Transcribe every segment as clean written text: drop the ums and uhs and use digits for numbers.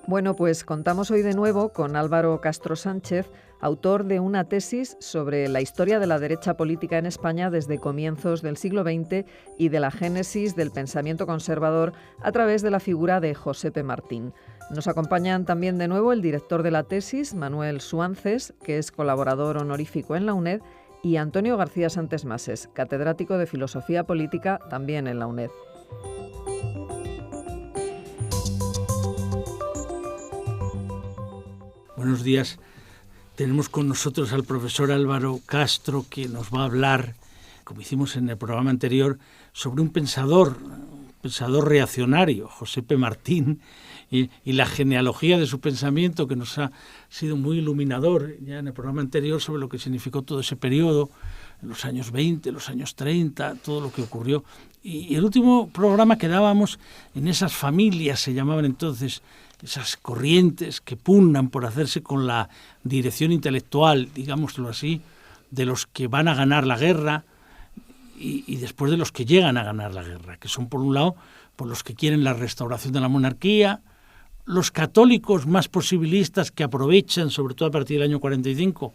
Bueno, pues contamos hoy de nuevo con Álvaro Castro Sánchez, autor de una tesis sobre la historia de la derecha política en España desde comienzos del siglo XX y de la génesis del pensamiento conservador a través de la figura de José P. Martín. Nos acompañan también de nuevo el director de la tesis, Manuel Suances, que es colaborador honorífico en la UNED, y Antonio García Santesmases, catedrático de Filosofía Política también en la UNED. Buenos días. Tenemos con nosotros al profesor Álvaro Castro, que nos va a hablar, como hicimos en el programa anterior, sobre un pensador reaccionario, José P. Martín, y la genealogía de su pensamiento, que nos ha sido muy iluminador ya en el programa anterior sobre lo que significó todo ese periodo, en los años 20, los años 30, todo lo que ocurrió. Y el último programa quedábamos en esas familias, se llamaban entonces, esas corrientes que pugnan por hacerse con la dirección intelectual, digámoslo así, de los que van a ganar la guerra y después de los que llegan a ganar la guerra, que son por un lado por los que quieren la restauración de la monarquía, los católicos más posibilistas que aprovechan, sobre todo a partir del año 45,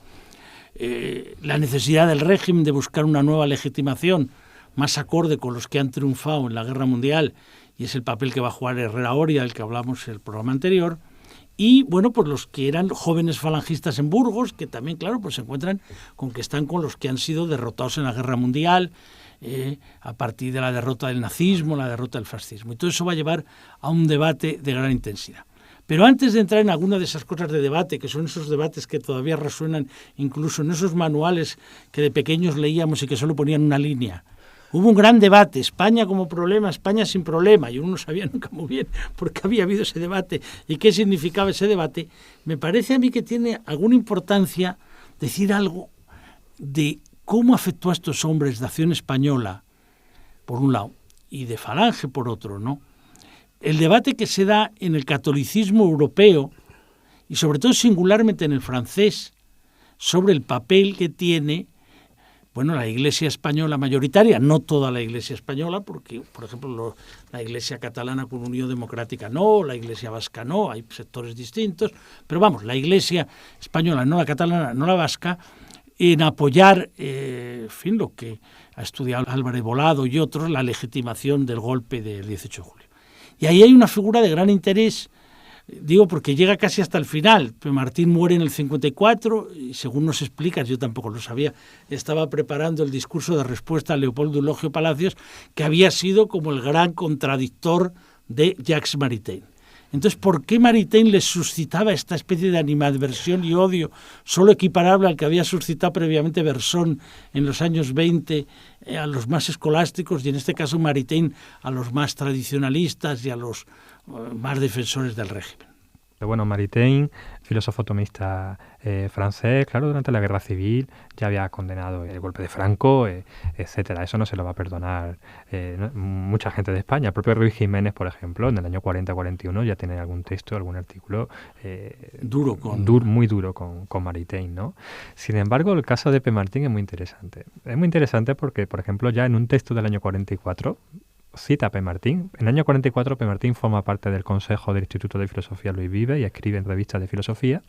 la necesidad del régimen de buscar una nueva legitimación más acorde con los que han triunfado en la guerra mundial, y es el papel que va a jugar Herrera Oria, del que hablamos en el programa anterior, y bueno, pues los que eran jóvenes falangistas en Burgos, que también, claro, pues se encuentran con que están con los que han sido derrotados en la guerra mundial, a partir de la derrota del nazismo, la derrota del fascismo. Y todo eso va a llevar a un debate de gran intensidad. Pero antes de entrar en alguna de esas cosas de debate, que son esos debates que todavía resuenan incluso en esos manuales que de pequeños leíamos y que solo ponían una línea, hubo un gran debate, España como problema, España sin problema, y uno no sabía nunca muy bien por qué había habido ese debate y qué significaba ese debate. Me parece a mí que tiene alguna importancia decir algo de cómo afectó a estos hombres de Acción Española, por un lado, y de Falange, por otro, ¿no? El debate que se da en el catolicismo europeo, y sobre todo singularmente en el francés, sobre el papel que tiene la Iglesia española mayoritaria, no toda la Iglesia española, porque, por ejemplo, la Iglesia catalana con Unión Democrática no, la Iglesia vasca no, hay sectores distintos, pero vamos, la Iglesia española, no la catalana, no la vasca, en apoyar, lo que ha estudiado Álvarez Volado y otros, la legitimación del golpe del 18 de julio. Y ahí hay una figura de gran interés, digo porque llega casi hasta el final. Martín muere en el 54 y según nos explicas, yo tampoco lo sabía, estaba preparando el discurso de respuesta a Leopoldo Eulogio Palacios, que había sido como el gran contradictor de Jacques Maritain. Entonces, ¿por qué Maritain les suscitaba esta especie de animadversión y odio solo equiparable al que había suscitado previamente Bersón en los años 20 a los más escolásticos y en este caso Maritain a los más tradicionalistas y a los más defensores del régimen? Bueno, Maritain, filósofo tomista francés, claro, durante la Guerra Civil ya había condenado el golpe de Franco, etcétera. Eso no se lo va a perdonar mucha gente de España. El propio Ruiz Jiménez, por ejemplo, en el año 40-41 ya tiene algún texto, algún artículo muy duro con Maritain, ¿no? Sin embargo, el caso de P. Martín es muy interesante. Es muy interesante porque, por ejemplo, ya en un texto del año 44... cita a P. Martín. En el año 44 P. Martín forma parte del Consejo del Instituto de Filosofía Luis Vives y escribe en revistas de filosofía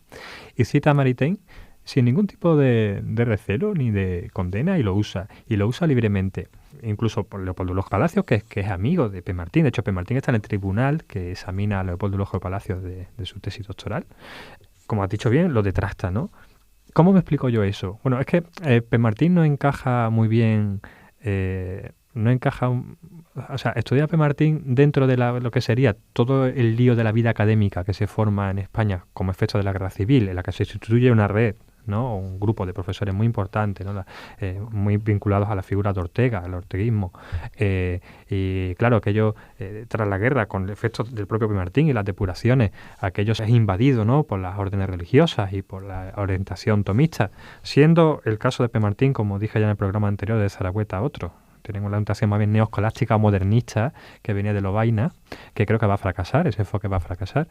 y cita a Maritain sin ningún tipo de recelo ni de condena y lo usa libremente. Incluso por Leopoldo Eulogio Palacios, que es amigo de P. Martín. De hecho, P. Martín está en el tribunal que examina a Leopoldo Eulogio Palacios de su tesis doctoral. Como has dicho bien, lo detrasta, ¿no? ¿Cómo me explico yo eso? Bueno, es que P. Martín no encaja muy bien... estudia a P. Martín dentro de lo que sería todo el lío de la vida académica que se forma en España como efecto de la guerra civil, en la que se instituye una red, ¿no? Un grupo de profesores muy importante, ¿no? Muy vinculados a la figura de Ortega, al orteguismo. Y claro, aquello, tras la guerra, con el efecto del propio P. Martín y las depuraciones, aquello es invadido, ¿no? Por las órdenes religiosas y por la orientación tomista, siendo el caso de P. Martín, como dije ya en el programa anterior, de Zaragoza otro. Tenemos la orientación más bien neoescolástica o modernista que venía de Lovaina, que creo que va a fracasar, ese enfoque va a fracasar.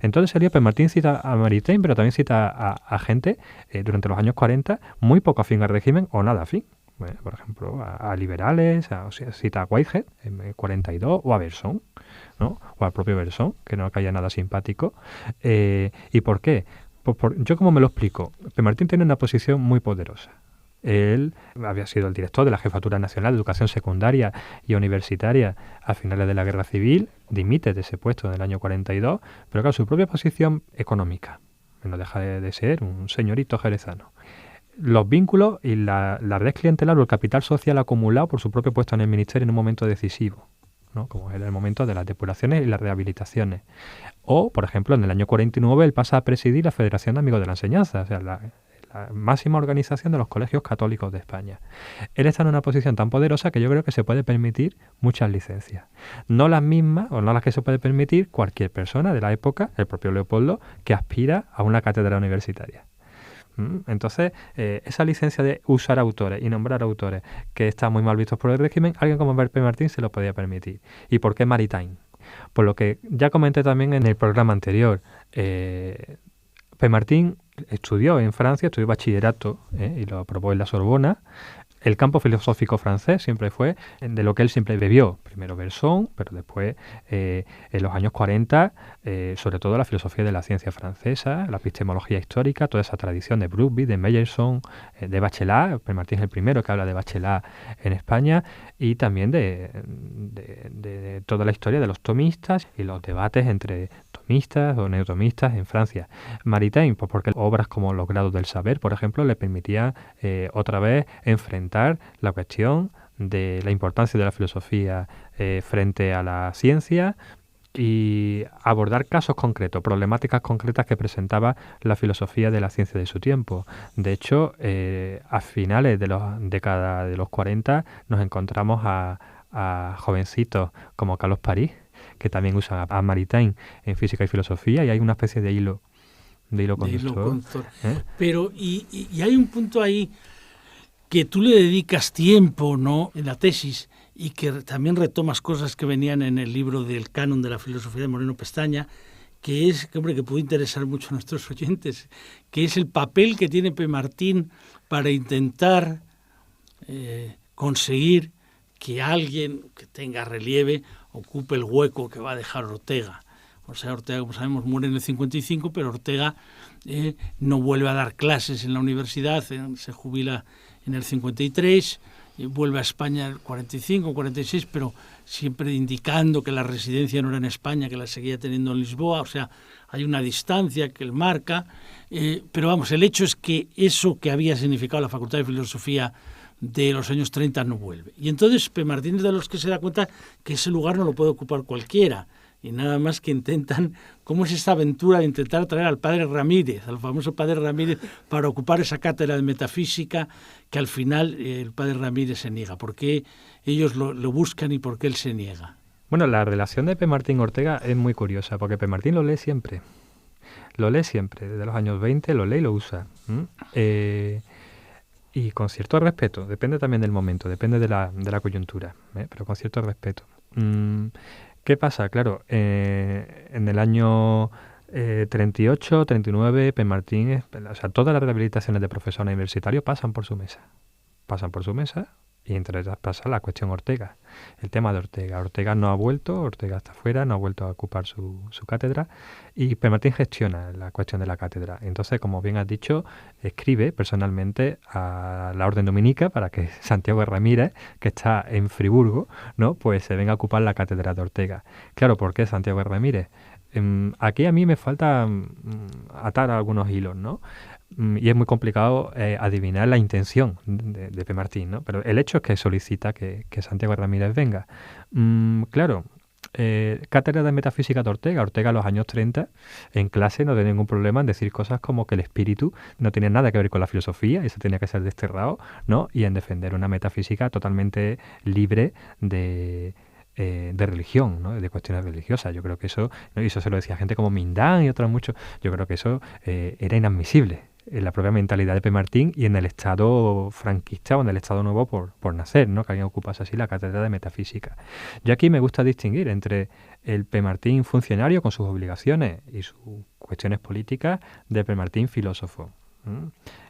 Entonces el P. Martín cita a Maritain, pero también cita a gente durante los años 40 muy poco afín al régimen o nada afín. por ejemplo, a liberales, cita a Whitehead en 42, o a Bergson, ¿no? O al propio Bergson, que no caía nada simpático. ¿Y por qué? Pues yo, como me lo explico, Pemartín tiene una posición muy poderosa. Él había sido el director de la Jefatura Nacional de Educación Secundaria y Universitaria a finales de la Guerra Civil, dimite de ese puesto en el año 42, pero claro, su propia posición económica, no deja de ser un señorito jerezano. Los vínculos y la red clientelar o el capital social acumulado por su propio puesto en el ministerio en un momento decisivo, ¿no? Como era el momento de las depuraciones y las rehabilitaciones. O, por ejemplo, en el año 49 él pasa a presidir la Federación de Amigos de la Enseñanza, o sea, la máxima organización de los colegios católicos de España. Él está en una posición tan poderosa que yo creo que se puede permitir muchas licencias. No las mismas, o no las que se puede permitir cualquier persona de la época, el propio Leopoldo, que aspira a una cátedra universitaria. Entonces, esa licencia de usar autores y nombrar autores que están muy mal vistos por el régimen, alguien como Pemartín se lo podía permitir. ¿Y por qué Maritain? Por lo que ya comenté también en el programa anterior, Pemartín estudió en Francia, estudió bachillerato y lo aprobó en la Sorbona. El campo filosófico francés siempre fue de lo que él siempre bebió. Primero Bergson, pero después, en los años 40, sobre todo la filosofía de la ciencia francesa, la epistemología histórica, toda esa tradición de Brugby, de Meyerson, de Bachelard. Pemartín es el primero que habla de Bachelard en España, y también de toda la historia de los tomistas y los debates entre tomistas o neotomistas en Francia. Maritain, pues porque obras como Los grados del saber, por ejemplo, le permitían otra vez enfrentar la cuestión de la importancia de la filosofía frente a la ciencia y abordar casos concretos, problemáticas concretas que presentaba la filosofía de la ciencia de su tiempo. De hecho, a finales de la década de los 40 nos encontramos a jovencitos como Carlos París, que también usan a Maritain en física y filosofía, y hay una especie de hilo conductor. Pero y hay un punto ahí que tú le dedicas tiempo, ¿no?, en la tesis, y que también retomas cosas que venían en el libro del Canon de la Filosofía de Moreno Pestaña, que puede interesar mucho a nuestros oyentes, que es el papel que tiene Pemartín para intentar conseguir que alguien que tenga relieve ocupe el hueco que va a dejar Ortega. O sea, Ortega, como sabemos, muere en el 55, pero Ortega no vuelve a dar clases en la universidad, se jubila en el 53, vuelve a España en el 45, 46, pero siempre indicando que la residencia no era en España, que la seguía teniendo en Lisboa. O sea, hay una distancia que él marca, pero vamos, el hecho es que eso que había significado la Facultad de Filosofía de los años 30 no vuelve. Y entonces Pemartín es de los que se da cuenta que ese lugar no lo puede ocupar cualquiera, y nada más que intentan, ¿cómo es esta aventura de intentar traer al padre Ramírez, al famoso padre Ramírez, para ocupar esa cátedra de metafísica, que al final el padre Ramírez se niega? ¿Por qué ellos lo buscan y por qué él se niega? Bueno, la relación de Pemartín Ortega es muy curiosa, porque Pemartín lo lee siempre, desde los años 20 lo lee y lo usa. Y con cierto respeto, depende también del momento, depende de la coyuntura, pero con cierto respeto. ¿Qué pasa? Claro, en el año 38, 39, Pemartín, todas las rehabilitaciones de profesor universitario pasan por su mesa, y entre ellas pasa la cuestión Ortega, el tema de Ortega. Ortega no ha vuelto, Ortega está fuera, no ha vuelto a ocupar su cátedra, y Pemartín gestiona la cuestión de la cátedra. Entonces, como bien has dicho, escribe personalmente a la Orden Dominica para que Santiago Ramírez, que está en Friburgo, ¿no?, pues se venga a ocupar la cátedra de Ortega. Claro, ¿por qué Santiago Ramírez? Aquí a mí me falta atar algunos hilos, ¿no? Y es muy complicado adivinar la intención de Pemartín, ¿no? Pero el hecho es que solicita que Santiago Ramírez venga. Claro, cátedra de metafísica de Ortega. Ortega, en los años 30, en clase no tenía ningún problema en decir cosas como que el espíritu no tiene nada que ver con la filosofía, y eso tenía que ser desterrado, ¿no? Y en defender una metafísica totalmente libre de religión, ¿no?, de cuestiones religiosas. Yo creo que eso, ¿no?, y eso se lo decía gente como Mindán y otros muchos, yo creo que eso era inadmisible en la propia mentalidad de Pemartín y en el Estado franquista o en el Estado nuevo por nacer, ¿no?, que alguien ocupase así la cátedra de metafísica. Yo aquí me gusta distinguir entre el Pemartín funcionario con sus obligaciones y sus cuestiones políticas del Pemartín filósofo.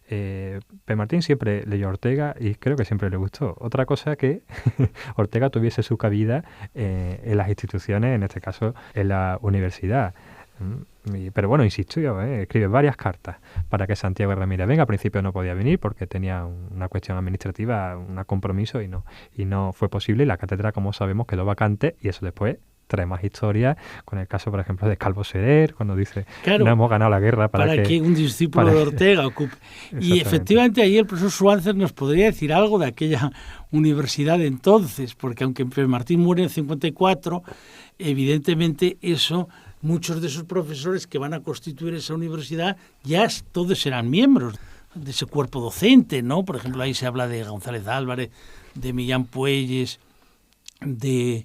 P. Martín siempre leyó a Ortega y creo que siempre le gustó. Otra cosa que Ortega tuviese su cabida en las instituciones, en este caso en la universidad. Pero bueno, insistió, escribe varias cartas para que Santiago Ramírez venga. Al principio no podía venir porque tenía una cuestión administrativa, un compromiso y no fue posible. Y la cátedra, como sabemos, quedó vacante y eso después trae más historias, con el caso, por ejemplo, de Calvo Seder, cuando dice, claro, no hemos ganado la guerra para que un discípulo de Ortega ocupe. Y efectivamente ahí el profesor Schwanzer nos podría decir algo de aquella universidad de entonces, porque aunque P. Martín muere en 54, evidentemente eso, muchos de esos profesores que van a constituir esa universidad ya todos serán miembros de ese cuerpo docente, ¿no? Por ejemplo, ahí se habla de González Álvarez, de Millán Puelles, de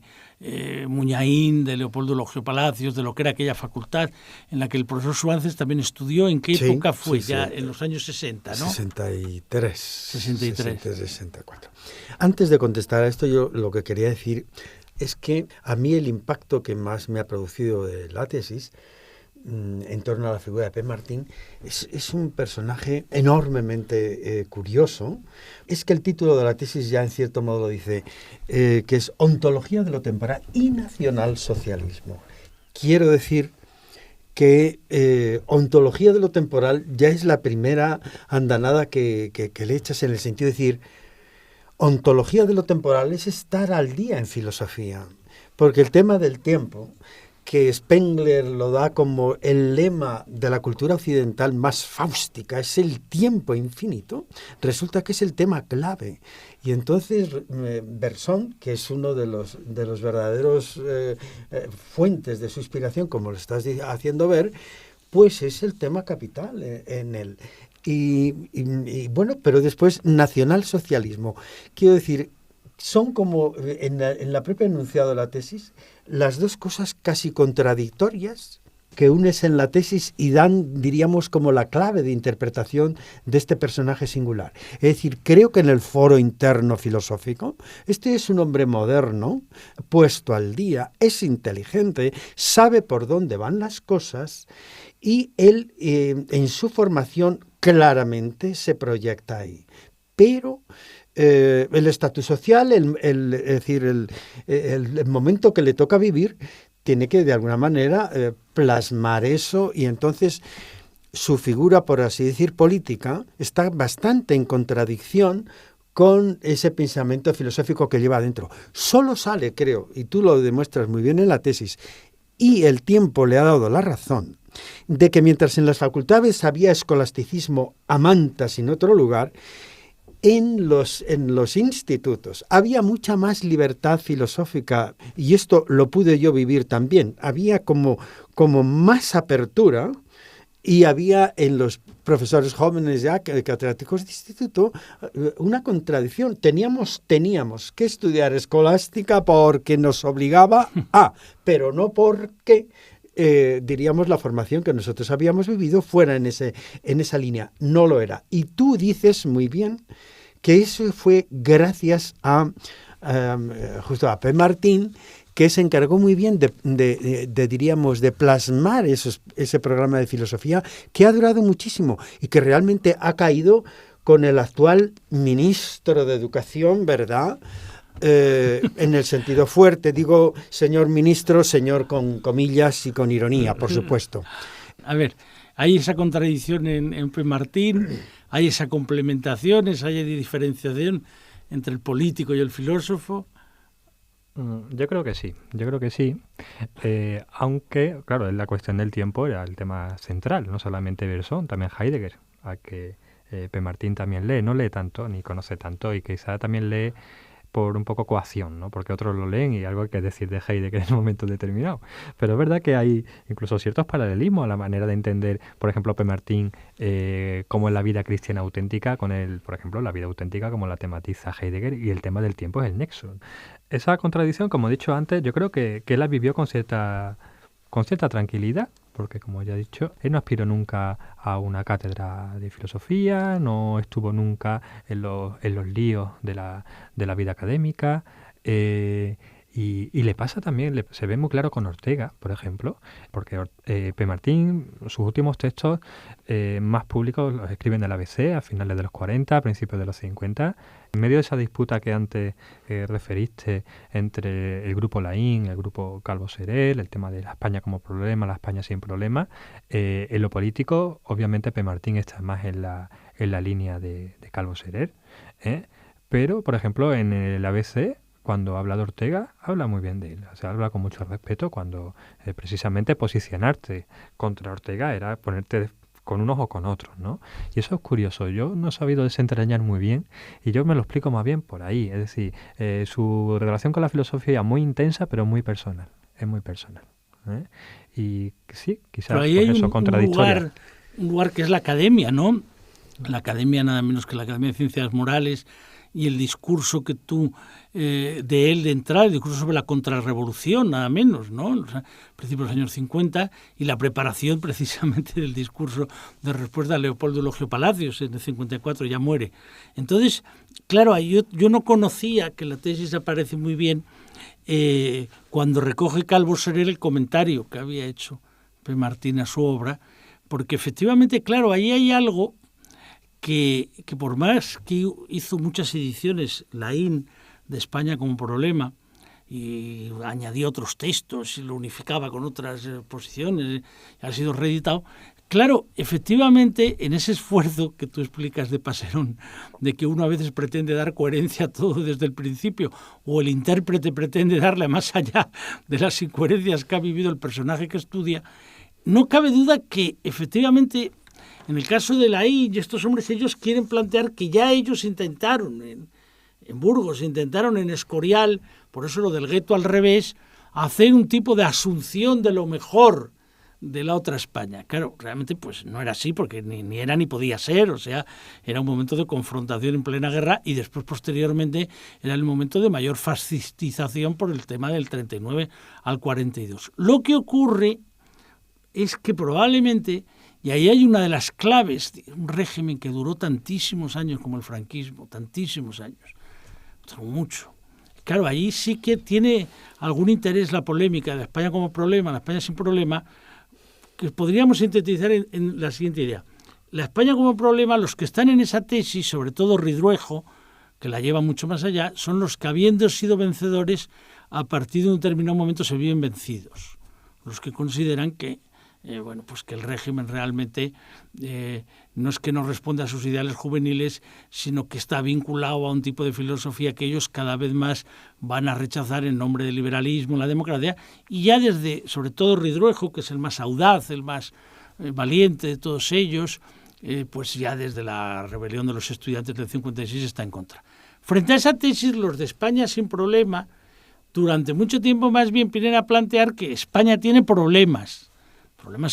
Muñain, de Leopoldo Logio Palacios, de lo que era aquella facultad en la que el profesor Schwanzer también estudió. ¿En qué época fue? Ya en los años 60, ¿no? 63. 63. 64. Antes de contestar a esto, yo lo que quería decir es que a mí el impacto que más me ha producido de la tesis en torno a la figura de P. Martín es un personaje enormemente curioso. Es que el título de la tesis ya en cierto modo lo dice, que es Ontología de lo temporal y nacionalsocialismo. Quiero decir que ontología de lo temporal ya es la primera andanada que le echas, en el sentido de decir, ontología de lo temporal es estar al día en filosofía, porque el tema del tiempo, que Spengler lo da como el lema de la cultura occidental más fáustica, es el tiempo infinito, resulta que es el tema clave. Y entonces Bergson, que es uno de los verdaderos fuentes de su inspiración, como lo estás haciendo ver, pues es el tema capital en él. Y bueno, pero después nacionalsocialismo. Quiero decir, son como, en la propia enunciado de la tesis, las dos cosas casi contradictorias que unes en la tesis y dan, diríamos, como la clave de interpretación de este personaje singular. Es decir, creo que en el foro interno filosófico, este es un hombre moderno, puesto al día, es inteligente, sabe por dónde van las cosas y él, en su formación, claramente se proyecta ahí. Pero el estatus social, es decir, el momento que le toca vivir, tiene que de alguna manera plasmar eso, y entonces su figura, por así decir, política, está bastante en contradicción con ese pensamiento filosófico que lleva adentro. Solo sale, creo, y tú lo demuestras muy bien en la tesis, y el tiempo le ha dado la razón, de que mientras en las facultades había escolasticismo a mantas en otro lugar, en los institutos había mucha más libertad filosófica, y esto lo pude yo vivir también. Había como más apertura, y había en los profesores jóvenes ya, catedráticos de instituto, una contradicción. Teníamos que estudiar escolástica porque nos obligaba a, pero no porque diríamos la formación que nosotros habíamos vivido fuera en esa línea. No lo era. Y tú dices muy bien que eso fue gracias a justo a P. Martín, que se encargó muy bien diríamos, de plasmar ese programa de filosofía que ha durado muchísimo y que realmente ha caído con el actual ministro de Educación, ¿verdad? En el sentido fuerte, digo señor ministro, señor con comillas y con ironía, por supuesto. A ver, hay esa contradicción en P. Martín, hay esa complementación, esa diferenciación entre el político y el filósofo. Yo creo que sí, aunque, claro, la cuestión del tiempo era el tema central, no solamente Bergson, también Heidegger, a que P. Martín también lee, no lee tanto, ni conoce tanto, y quizá también lee por un poco coacción, ¿no? Porque otros lo leen y algo hay que decir de Heidegger en un momento determinado. Pero es verdad que hay incluso ciertos paralelismos a la manera de entender, por ejemplo, P. Martín, cómo es la vida cristiana auténtica, por ejemplo, la vida auténtica como la tematiza Heidegger, y el tema del tiempo es el nexo. Esa contradicción, como he dicho antes, yo creo que él la vivió con cierta tranquilidad, porque, como ya he dicho, él no aspiró nunca a una cátedra de filosofía, no estuvo nunca en los líos de la vida académica, y Y le pasa también, se ve muy claro con Ortega, por ejemplo, porque P. Martín, sus últimos textos más públicos los escribe en el ABC a finales de los 40, a principios de los 50. En medio de esa disputa que antes referiste entre el grupo Laín, el grupo Calvo Serel, el tema de la España como problema, la España sin problema, en lo político, obviamente P. Martín está más en la línea de Calvo Serel, pero, por ejemplo, en el ABC, cuando habla de Ortega, habla muy bien de él. O sea, habla con mucho respeto cuando precisamente posicionarte contra Ortega era ponerte con unos o con otros, ¿no? Y eso es curioso. Yo no he sabido desentrañar muy bien y yo me lo explico más bien por ahí. Es decir, su relación con la filosofía es muy intensa, pero muy personal. Es muy personal. Y sí, quizás por eso contradictoria. Un lugar que es la academia, ¿no? La academia nada menos que la Academia de Ciencias Morales, y el discurso que tú, de él de entrada, el discurso sobre la contrarrevolución, nada menos, ¿no? O sea, principios de los años 50, y la preparación precisamente del discurso de respuesta a Leopoldo Eulogio Palacios, en el 54 ya muere. Entonces, claro, yo no conocía, que la tesis aparece muy bien, cuando recoge Calvo Serel el comentario que había hecho P. Martín a su obra, porque efectivamente, claro, ahí hay algo que por más que hizo muchas ediciones Laín de España como problema y añadió otros textos y lo unificaba con otras posiciones, ha sido reeditado, claro, efectivamente en ese esfuerzo que tú explicas de Passerón, de que uno a veces pretende dar coherencia a todo desde el principio, o el intérprete pretende darle más allá de las incoherencias que ha vivido el personaje que estudia, no cabe duda que efectivamente en el caso de Laín y estos hombres, ellos quieren plantear que ya ellos intentaron en Burgos, intentaron en Escorial, por eso lo del gueto al revés, hacer un tipo de asunción de lo mejor de la otra España. Claro, realmente pues no era así, porque ni era ni podía ser, o sea, era un momento de confrontación en plena guerra y después posteriormente era el momento de mayor fascistización por el tema del 39 al 42. Lo que ocurre es que probablemente, y ahí hay una de las claves de un régimen que duró tantísimos años como el franquismo, tantísimos años, mucho. Claro, ahí sí que tiene algún interés la polémica de España como problema, la España sin problema, que podríamos sintetizar en la siguiente idea. La España como problema, los que están en esa tesis, sobre todo Ridruejo, que la lleva mucho más allá, son los que, habiendo sido vencedores, a partir de un determinado momento se viven vencidos. Los que consideran que pues que el régimen realmente no es que no responda a sus ideales juveniles, sino que está vinculado a un tipo de filosofía que ellos cada vez más van a rechazar en nombre del liberalismo, la democracia, y ya desde, sobre todo Ridruejo, que es el más audaz, el más valiente de todos ellos, pues ya desde la rebelión de los estudiantes del 56 está en contra. Frente a esa tesis, los de España sin problema, durante mucho tiempo más bien vienen a plantear que España tiene problemas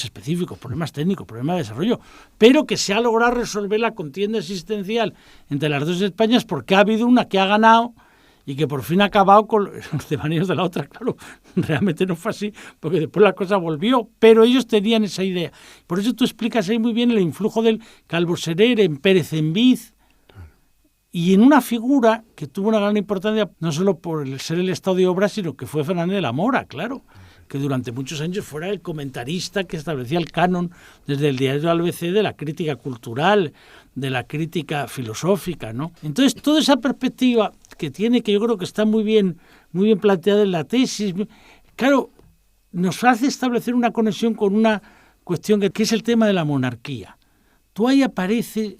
específicos, problemas técnicos, problemas de desarrollo, pero que se ha logrado resolver la contienda existencial entre las dos Españas porque ha habido una que ha ganado y que por fin ha acabado con los devaneos de la otra. Claro, realmente no fue así, porque después la cosa volvió, pero ellos tenían esa idea. Por eso tú explicas ahí muy bien el influjo del Calvo Serel en Pérez Enviz, y en una figura que tuvo una gran importancia, no solo por ser el estado de obra, sino que fue Fernández de la Mora, claro, que durante muchos años fuera el comentarista que establecía el canon desde el diario ABC de la crítica cultural, de la crítica filosófica, ¿no? Entonces, toda esa perspectiva que tiene, que yo creo que está muy bien planteada en la tesis, claro, nos hace establecer una conexión con una cuestión que es el tema de la monarquía. Tú ahí aparece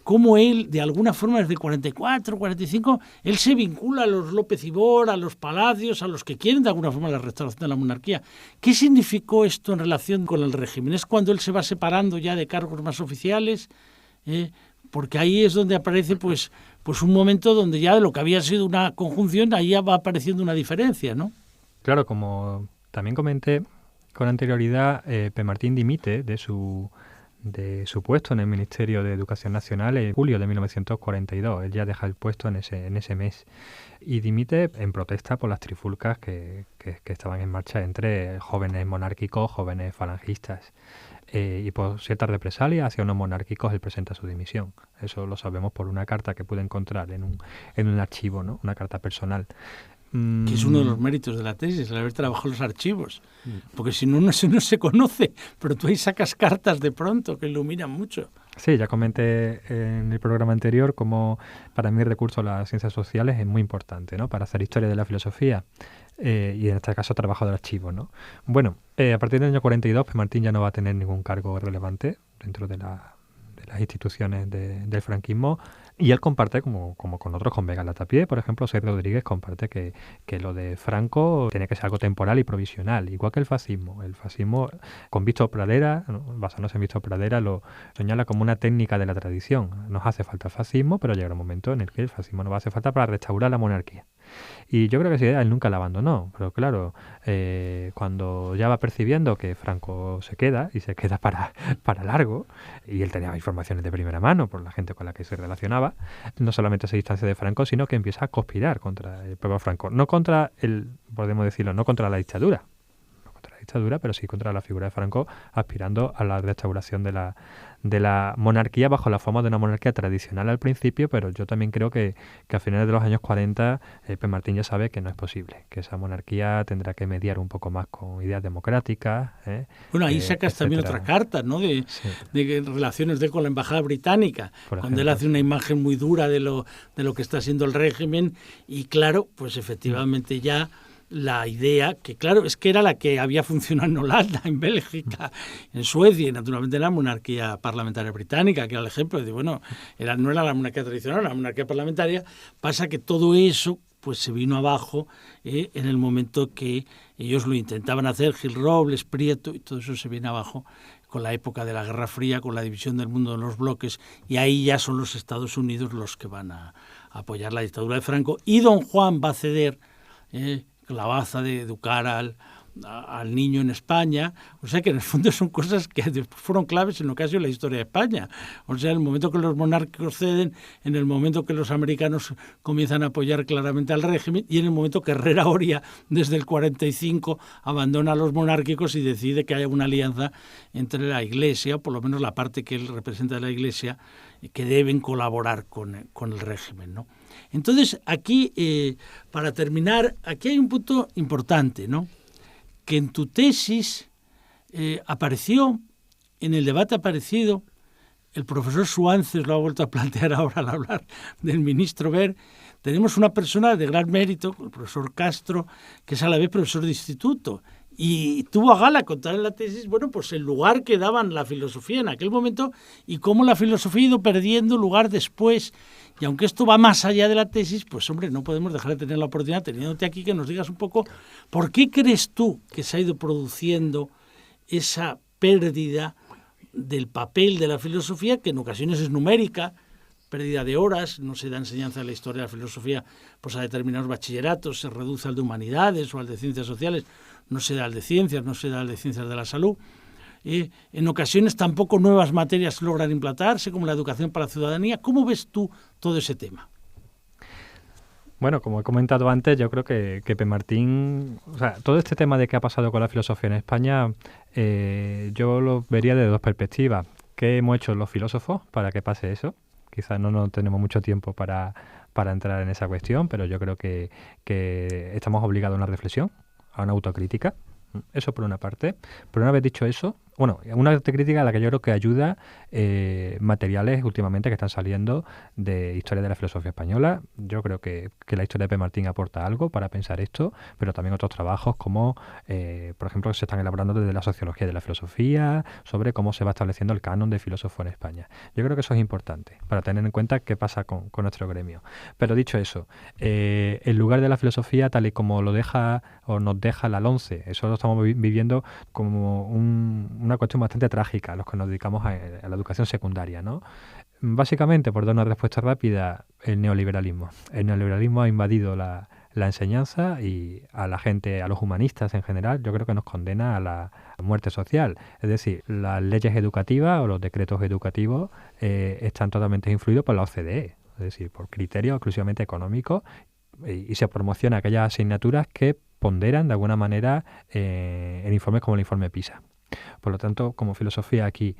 cómo él, de alguna forma, desde 44, 45, él se vincula a los López Ibor, a los Palacios, a los que quieren de alguna forma la restauración de la monarquía. ¿Qué significó esto en relación con el régimen? ¿Es cuando él se va separando ya de cargos más oficiales? Porque ahí es donde aparece pues un momento donde ya de lo que había sido una conjunción, ahí ya va apareciendo una diferencia, ¿no? Claro, como también comenté con anterioridad, P. Martín dimite de su puesto en el Ministerio de Educación Nacional en julio de 1942. Él ya deja el puesto en ese mes y dimite en protesta por las trifulcas que estaban en marcha entre jóvenes monárquicos, jóvenes falangistas, y por ciertas represalias hacia unos monárquicos él presenta su dimisión. Eso lo sabemos por una carta que pude encontrar en un archivo, ¿no? Una carta personal. Que es uno de los méritos de la tesis, el haber trabajado los archivos. Porque si no, no se conoce, pero tú ahí sacas cartas de pronto que iluminan mucho. Sí, ya comenté en el programa anterior cómo para mí el recurso a las ciencias sociales es muy importante, ¿no? Para hacer historia de la filosofía y en este caso trabajo de archivos, ¿no? Bueno, a partir del año 42 Pemartín ya no va a tener ningún cargo relevante dentro de las instituciones del franquismo, y él comparte, como con otros, con Vega Latapié, por ejemplo, Sergio Rodríguez comparte que lo de Franco tiene que ser algo temporal y provisional, igual que el fascismo. El fascismo, con Víctor Pradera, ¿no? Basándose en Víctor Pradera, lo señala como una técnica de la tradición. Nos hace falta fascismo, pero llegará un momento en el que el fascismo nos va a hacer falta para restaurar la monarquía. Y yo creo que esa idea él nunca la abandonó, pero claro, cuando ya va percibiendo que Franco se queda, y se queda para largo, y él tenía informaciones de primera mano por la gente con la que se relacionaba, no solamente se distancia de Franco, sino que empieza a conspirar contra el propio Franco, no contra podemos decirlo, no contra la dictadura, pero sí contra la figura de Franco, aspirando a la restauración de la monarquía bajo la forma de una monarquía tradicional al principio, pero yo también creo que a finales de los años 40 Pemartín ya sabe que no es posible, que esa monarquía tendrá que mediar un poco más con ideas democráticas. Bueno, ahí sacas también otra carta, ¿no? De relaciones con la embajada británica, cuando él hace una imagen muy dura de lo que está siendo el régimen, y claro, pues efectivamente ya la idea, que claro, es que era la que había funcionado en Holanda, en Bélgica, en Suecia, y naturalmente en la monarquía parlamentaria británica, que era el ejemplo de, bueno, no era la monarquía tradicional, era la monarquía parlamentaria. Pasa que todo eso pues se vino abajo en el momento que ellos lo intentaban hacer, Gil Robles, Prieto, y todo eso se viene abajo con la época de la Guerra Fría, con la división del mundo en los bloques, y ahí ya son los Estados Unidos los que van a apoyar la dictadura de Franco, y don Juan va a ceder la baza de educar al niño en España. O sea que en el fondo son cosas que fueron claves en lo que ha sido la historia de España. O sea, en el momento que los monárquicos ceden, en el momento que los americanos comienzan a apoyar claramente al régimen, y en el momento que Herrera Oria, desde el 45, abandona a los monárquicos y decide que haya una alianza entre la Iglesia, por lo menos la parte que él representa de la Iglesia, que deben colaborar con el régimen, ¿no? Entonces, aquí, para terminar, aquí hay un punto importante, ¿no? Que en tu tesis apareció, en el debate aparecido, el profesor Suárez lo ha vuelto a plantear ahora al hablar del ministro Wert. Tenemos una persona de gran mérito, el profesor Castro, que es a la vez profesor de instituto, y tuvo a gala contar en la tesis, bueno, pues el lugar que daban la filosofía en aquel momento y cómo la filosofía ha ido perdiendo lugar después. Y aunque esto va más allá de la tesis, pues hombre, no podemos dejar de tener la oportunidad, teniéndote aquí, que nos digas un poco por qué crees tú que se ha ido produciendo esa pérdida del papel de la filosofía, que en ocasiones es numérica, pérdida de horas, no se da enseñanza de la historia de la filosofía pues a determinados bachilleratos, se reduce al de humanidades o al de ciencias sociales, no se da al de ciencias, no se da al de ciencias de la salud. En ocasiones tampoco nuevas materias logran implantarse, como la educación para la ciudadanía. ¿Cómo ves tú todo ese tema? Bueno, como he comentado antes, yo creo que Pemartín, o sea, todo este tema de qué ha pasado con la filosofía en España, yo lo vería de dos perspectivas. ¿Qué hemos hecho los filósofos para que pase eso? Quizás no tenemos mucho tiempo para entrar en esa cuestión, pero yo creo que estamos obligados a una reflexión, a una autocrítica. Eso por una parte. Pero una vez dicho eso, bueno, una autocrítica a la que yo creo que ayuda materiales últimamente que están saliendo de historia de la filosofía española. Yo creo que la historia de Pemartín aporta algo para pensar esto, pero también otros trabajos como, por ejemplo, se están elaborando desde la sociología de la filosofía, sobre cómo se va estableciendo el canon de filósofo en España. Yo creo que eso es importante para tener en cuenta qué pasa con nuestro gremio. Pero dicho eso, el lugar de la filosofía tal y como lo deja o nos deja la LONCE, eso lo estamos viviendo como una cuestión bastante trágica, los que nos dedicamos a la educación secundaria, ¿no? Básicamente, por dar una respuesta rápida, el neoliberalismo. El neoliberalismo ha invadido la enseñanza y a la gente, a los humanistas en general, yo creo que nos condena a la muerte social. Es decir, las leyes educativas o los decretos educativos están totalmente influidos por la OCDE, es decir, por criterios exclusivamente económicos, y se promociona aquellas asignaturas que ponderan de alguna manera en informes como el informe PISA. Por lo tanto, como filosofía aquí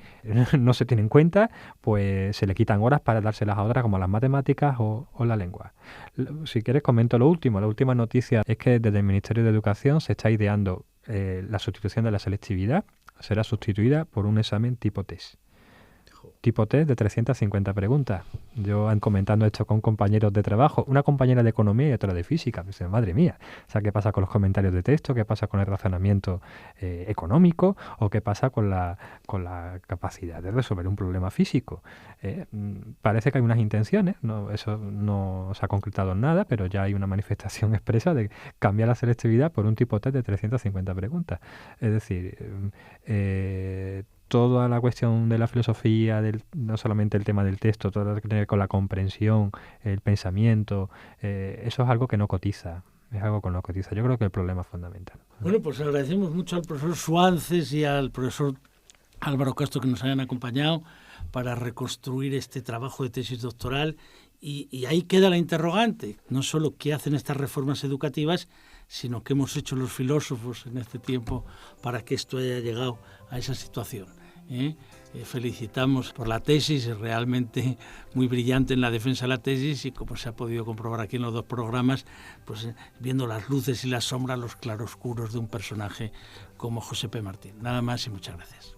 no se tiene en cuenta, pues se le quitan horas para dárselas a otras como las matemáticas o la lengua. Si quieres comento lo último. La última noticia es que desde el Ministerio de Educación se está ideando la sustitución de la selectividad. Será sustituida por un examen tipo test. Tipo test de 350 preguntas. Yo comentando esto con compañeros de trabajo, una compañera de economía y otra de física, me dice, madre mía, o sea, ¿qué pasa con los comentarios de texto? ¿Qué pasa con el razonamiento económico? ¿O qué pasa con la capacidad de resolver un problema físico? Parece que hay unas intenciones, eso no se ha concretado en nada, pero ya hay una manifestación expresa de cambiar la selectividad por un tipo test de 350 preguntas. Es decir, toda la cuestión de la filosofía, no solamente el tema del texto, todo lo que tiene que ver con la comprensión, el pensamiento, eso es algo que no cotiza. Es algo que no cotiza. Yo creo que el problema es fundamental. Bueno, pues agradecemos mucho al profesor Suances y al profesor Álvaro Castro que nos hayan acompañado para reconstruir este trabajo de tesis doctoral. Y ahí queda la interrogante, no solo qué hacen estas reformas educativas, sino qué hemos hecho los filósofos en este tiempo para que esto haya llegado a esa situación. Felicitamos por la tesis, es realmente muy brillante en la defensa de la tesis y como se ha podido comprobar aquí en los dos programas, pues viendo las luces y las sombras, los claroscuros de un personaje como José P. Martín. Nada más y muchas gracias.